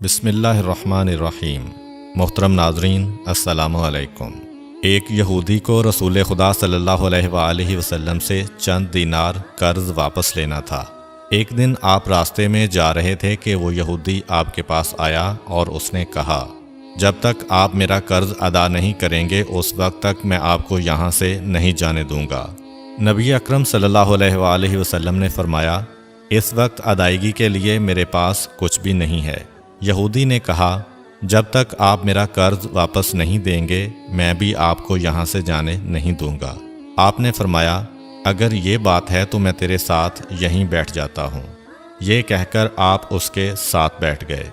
بسم اللہ الرحمن الرحیم۔ محترم ناظرین، السلام علیکم۔ ایک یہودی کو رسول خدا صلی اللہ علیہ وآلہ وسلم سے چند دینار قرض واپس لینا تھا۔ ایک دن آپ راستے میں جا رہے تھے کہ وہ یہودی آپ کے پاس آیا اور اس نے کہا، جب تک آپ میرا قرض ادا نہیں کریں گے اس وقت تک میں آپ کو یہاں سے نہیں جانے دوں گا۔ نبی اکرم صلی اللہ علیہ وآلہ وسلم نے فرمایا، اس وقت ادائیگی کے لیے میرے پاس کچھ بھی نہیں ہے۔ یہودی نے کہا، جب تک آپ میرا قرض واپس نہیں دیں گے میں بھی آپ کو یہاں سے جانے نہیں دوں گا۔ آپ نے فرمایا، اگر یہ بات ہے تو میں تیرے ساتھ یہیں بیٹھ جاتا ہوں۔ یہ کہہ کر آپ اس کے ساتھ بیٹھ گئے۔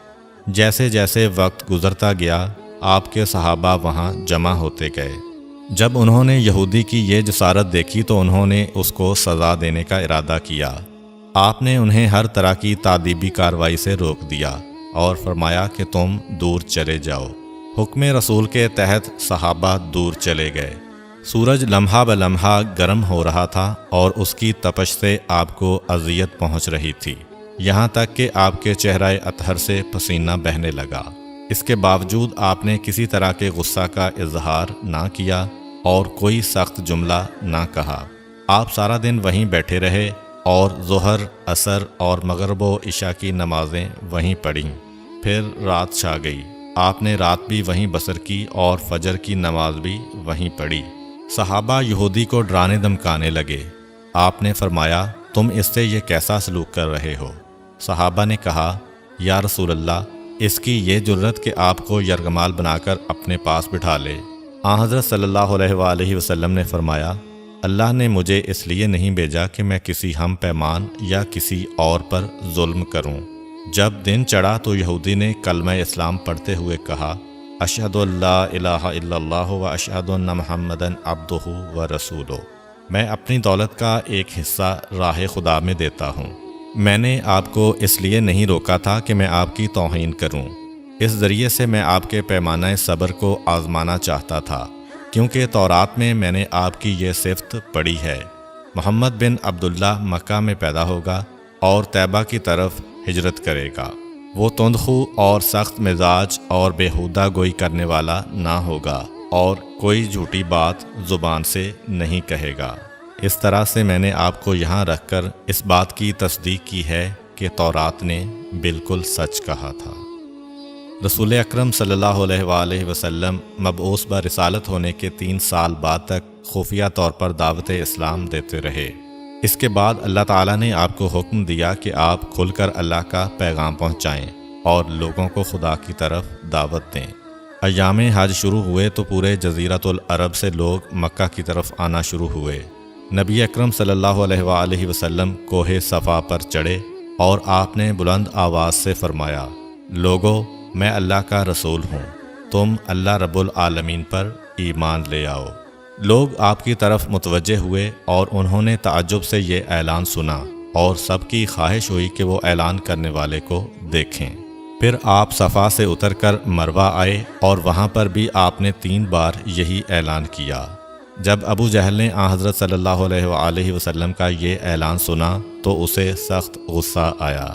جیسے جیسے وقت گزرتا گیا آپ کے صحابہ وہاں جمع ہوتے گئے۔ جب انہوں نے یہودی کی یہ جسارت دیکھی تو انہوں نے اس کو سزا دینے کا ارادہ کیا۔ آپ نے انہیں ہر طرح کی تادیبی کارروائی سے روک دیا اور فرمایا کہ تم دور چلے جاؤ۔ حکم رسول کے تحت صحابہ دور چلے گئے۔ سورج لمحہ بلمحہ گرم ہو رہا تھا اور اس کی تپش سے آپ کو اذیت پہنچ رہی تھی، یہاں تک کہ آپ کے چہرہ اطہر سے پسینہ بہنے لگا۔ اس کے باوجود آپ نے کسی طرح کے غصہ کا اظہار نہ کیا اور کوئی سخت جملہ نہ کہا۔ آپ سارا دن وہیں بیٹھے رہے اور ظہر، عصر اور مغرب و عشاء کی نمازیں وہیں پڑھیں۔ پھر رات چھا گئی۔ آپ نے رات بھی وہیں بسر کی اور فجر کی نماز بھی وہیں پڑھی۔ صحابہ یہودی کو ڈرانے دھمکانے لگے۔ آپ نے فرمایا، تم اس سے یہ کیسا سلوک کر رہے ہو؟ صحابہ نے کہا، یا رسول اللہ، اس کی یہ جرت کہ آپ کو یرغمال بنا کر اپنے پاس بٹھا لے۔ آن حضرت صلی اللہ علیہ وآلہ وسلم نے فرمایا، اللہ نے مجھے اس لیے نہیں بھیجا کہ میں کسی ہم پیمان یا کسی اور پر ظلم کروں۔ جب دن چڑھا تو یہودی نے کلمہ اسلام پڑھتے ہوئے کہا، اشہد ان لا الہ الا اللہ و اشہد ان محمدً عبدہ و رسولہ۔ میں اپنی دولت کا ایک حصہ راہ خدا میں دیتا ہوں۔ میں نے آپ کو اس لیے نہیں روکا تھا کہ میں آپ کی توہین کروں۔ اس ذریعے سے میں آپ کے پیمانہ صبر کو آزمانا چاہتا تھا، کیونکہ تورات میں نے آپ کی یہ صفت پڑھی ہے، محمد بن عبداللہ مکہ میں پیدا ہوگا اور طیبہ کی طرف ہجرت کرے گا۔ وہ تندخو اور سخت مزاج اور بیہودہ گوئی کرنے والا نہ ہوگا اور کوئی جھوٹی بات زبان سے نہیں کہے گا۔ اس طرح سے میں نے آپ کو یہاں رکھ کر اس بات کی تصدیق کی ہے کہ تورات نے بالکل سچ کہا تھا۔ رسول اکرم صلی اللہ علیہ وآلہ وسلم مبعوث برسالت ہونے کے 3 سال بعد تک خفیہ طور پر دعوت اسلام دیتے رہے۔ اس کے بعد اللہ تعالیٰ نے آپ کو حکم دیا کہ آپ کھل کر اللہ کا پیغام پہنچائیں اور لوگوں کو خدا کی طرف دعوت دیں۔ ایام حج شروع ہوئے تو پورے جزیرۃ العرب سے لوگ مکہ کی طرف آنا شروع ہوئے۔ نبی اکرم صلی اللہ علیہ وآلہ وسلم کوہ صفا پر چڑھے اور آپ نے بلند آواز سے فرمایا، لوگو، میں اللہ کا رسول ہوں، تم اللہ رب العالمین پر ایمان لے آؤ۔ لوگ آپ کی طرف متوجہ ہوئے اور انہوں نے تعجب سے یہ اعلان سنا اور سب کی خواہش ہوئی کہ وہ اعلان کرنے والے کو دیکھیں۔ پھر آپ صفا سے اتر کر مروہ آئے اور وہاں پر بھی آپ نے 3 بار یہی اعلان کیا۔ جب ابو جہل نے آن حضرت صلی اللہ علیہ وآلہ وسلم کا یہ اعلان سنا تو اسے سخت غصہ آیا۔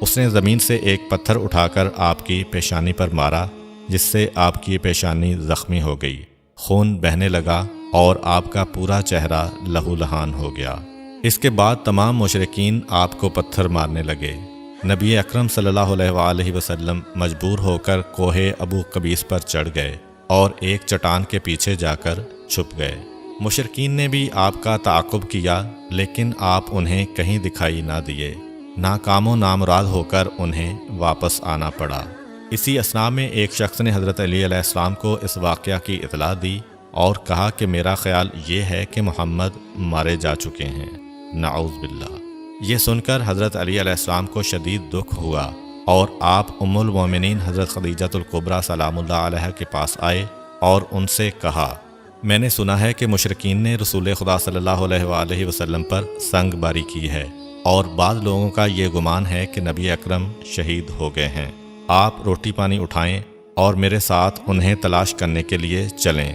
اس نے زمین سے ایک پتھر اٹھا کر آپ کی پیشانی پر مارا، جس سے آپ کی پیشانی زخمی ہو گئی، خون بہنے لگا اور آپ کا پورا چہرہ لہو لہان ہو گیا۔ اس کے بعد تمام مشرکین آپ کو پتھر مارنے لگے۔ نبی اکرم صلی اللہ علیہ وآلہ وسلم مجبور ہو کر کوہ ابو قبیس پر چڑھ گئے اور ایک چٹان کے پیچھے جا کر چھپ گئے۔ مشرکین نے بھی آپ کا تعاقب کیا لیکن آپ انہیں کہیں دکھائی نہ دیے۔ ناکام و نامراد ہو کر انہیں واپس آنا پڑا۔ اسی اثناء میں ایک شخص نے حضرت علی علیہ السلام کو اس واقعہ کی اطلاع دی اور کہا کہ میرا خیال یہ ہے کہ محمد مارے جا چکے ہیں، نعوذ باللہ۔ یہ سن کر حضرت علی علیہ السلام کو شدید دکھ ہوا اور آپ ام المومنین حضرت خدیجہ الکبریٰ سلام اللہ علیہ کے پاس آئے اور ان سے کہا، میں نے سنا ہے کہ مشرکین نے رسول خدا صلی اللہ علیہ وآلہ وسلم پر سنگ باری کی ہے اور بعض لوگوں کا یہ گمان ہے کہ نبی اکرم شہید ہو گئے ہیں۔ آپ روٹی پانی اٹھائیں اور میرے ساتھ انہیں تلاش کرنے کے لیے چلیں،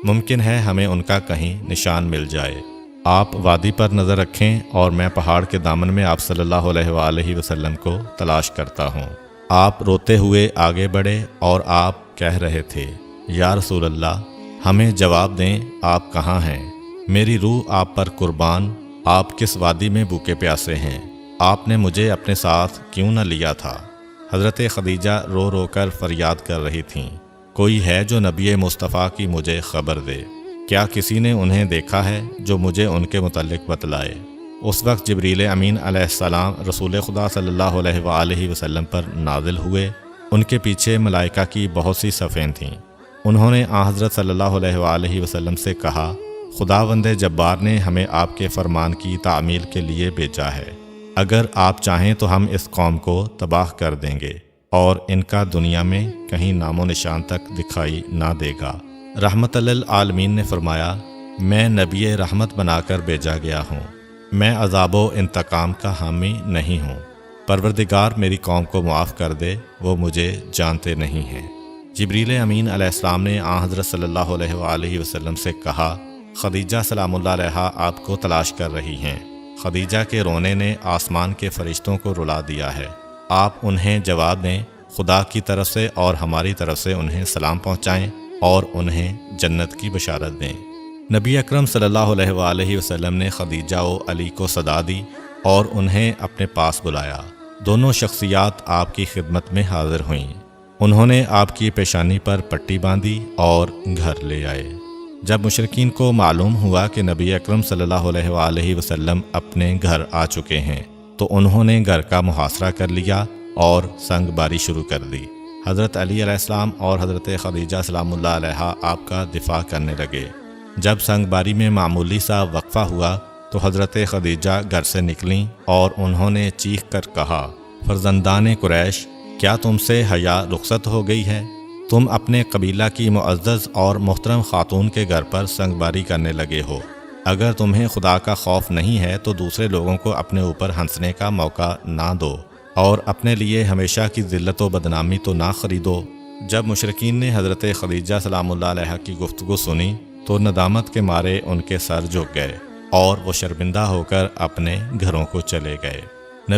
ممکن ہے ہمیں ان کا کہیں نشان مل جائے۔ آپ وادی پر نظر رکھیں اور میں پہاڑ کے دامن میں آپ صلی اللہ علیہ وآلہ وسلم کو تلاش کرتا ہوں۔ آپ روتے ہوئے آگے بڑھے اور آپ کہہ رہے تھے، یا رسول اللہ، ہمیں جواب دیں، آپ کہاں ہیں؟ میری روح آپ پر قربان، آپ کس وادی میں بھوکے پیاسے ہیں؟ آپ نے مجھے اپنے ساتھ کیوں نہ لیا تھا؟ حضرت خدیجہ رو رو کر فریاد کر رہی تھیں، کوئی ہے جو نبی مصطفیٰ کی مجھے خبر دے؟ کیا کسی نے انہیں دیکھا ہے جو مجھے ان کے متعلق بتلائے؟ اس وقت جبریل امین علیہ السلام رسول خدا صلی اللہ علیہ وآلہ وسلم پر نازل ہوئے۔ ان کے پیچھے ملائکہ کی بہت سی صفیں تھیں۔ انہوں نے آن حضرت صلی اللہ علیہ وآلہ وسلم سے کہا، خداوند جبار نے ہمیں آپ کے فرمان کی تعمیل کے لیے بھیجا ہے۔ اگر آپ چاہیں تو ہم اس قوم کو تباہ کر دیں گے اور ان کا دنیا میں کہیں نام و نشان تک دکھائی نہ دے گا۔ رحمت للعالمین نے فرمایا، میں نبی رحمت بنا کر بھیجا گیا ہوں، میں عذاب و انتقام کا حامی نہیں ہوں۔ پروردگار میری قوم کو معاف کر دے، وہ مجھے جانتے نہیں ہیں۔ جبریل امین علیہ السلام نے آن حضرت صلی اللہ علیہ وآلہ وسلم سے کہا، خدیجہ سلام اللہ علیہا آپ کو تلاش کر رہی ہیں۔ خدیجہ کے رونے نے آسمان کے فرشتوں کو رلا دیا ہے۔ آپ انہیں جواب دیں، خدا کی طرف سے اور ہماری طرف سے انہیں سلام پہنچائیں اور انہیں جنت کی بشارت دیں۔ نبی اکرم صلی اللہ علیہ وآلہ وسلم نے خدیجہ و علی کو صدا دی اور انہیں اپنے پاس بلایا۔ دونوں شخصیات آپ کی خدمت میں حاضر ہوئیں۔ انہوں نے آپ کی پیشانی پر پٹی باندھی اور گھر لے آئے۔ جب مشرکین کو معلوم ہوا کہ نبی اکرم صلی اللہ علیہ وآلہ وسلم اپنے گھر آ چکے ہیں تو انہوں نے گھر کا محاصرہ کر لیا اور سنگ باری شروع کر دی۔ حضرت علی علیہ السلام اور حضرت خدیجہ سلام اللہ علیہا آپ کا دفاع کرنے لگے۔ جب سنگ باری میں معمولی سا وقفہ ہوا تو حضرت خدیجہ گھر سے نکلیں اور انہوں نے چیخ کر کہا، فرزندان قریش، کیا تم سے حیا رخصت ہو گئی ہے؟ تم اپنے قبیلہ کی معزز اور محترم خاتون کے گھر پر سنگ باری کرنے لگے ہو۔ اگر تمہیں خدا کا خوف نہیں ہے تو دوسرے لوگوں کو اپنے اوپر ہنسنے کا موقع نہ دو اور اپنے لیے ہمیشہ کی ذلت و بدنامی تو نہ خریدو۔ جب مشرکین نے حضرت خدیجہ سلام اللہ علیہا کی گفتگو سنی تو ندامت کے مارے ان کے سر جھک گئے اور وہ شرمندہ ہو کر اپنے گھروں کو چلے گئے۔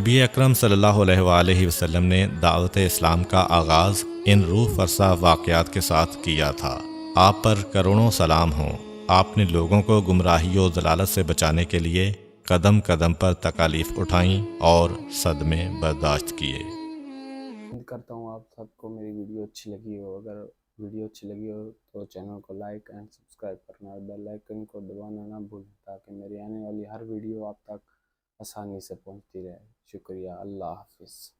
نبی اکرم صلی اللہ علیہ وآلہ وسلم نے دعوت اسلام کا آغاز ان روح فرسا واقعات کے ساتھ کیا تھا۔ آپ پر کروڑوں سلام ہوں۔ آپ نے لوگوں کو گمراہی و ضلالت سے بچانے کے لیے قدم قدم پر تکالیف اٹھائیں اور صدمے برداشت کیے۔ امید کرتا ہوں آپ سب کو میری ویڈیو اچھی لگی ہو۔ اگر ویڈیو اچھی لگی ہو تو چینل کو لائک اینڈ سبسکرائب کرنا اور بیل آئیکن کو دبانا نہ بھولیں تاکہ میری آنے والی ہر ویڈیو آپ تک آسانی سے پہنچتی رہے۔ شکریہ، اللہ حافظ۔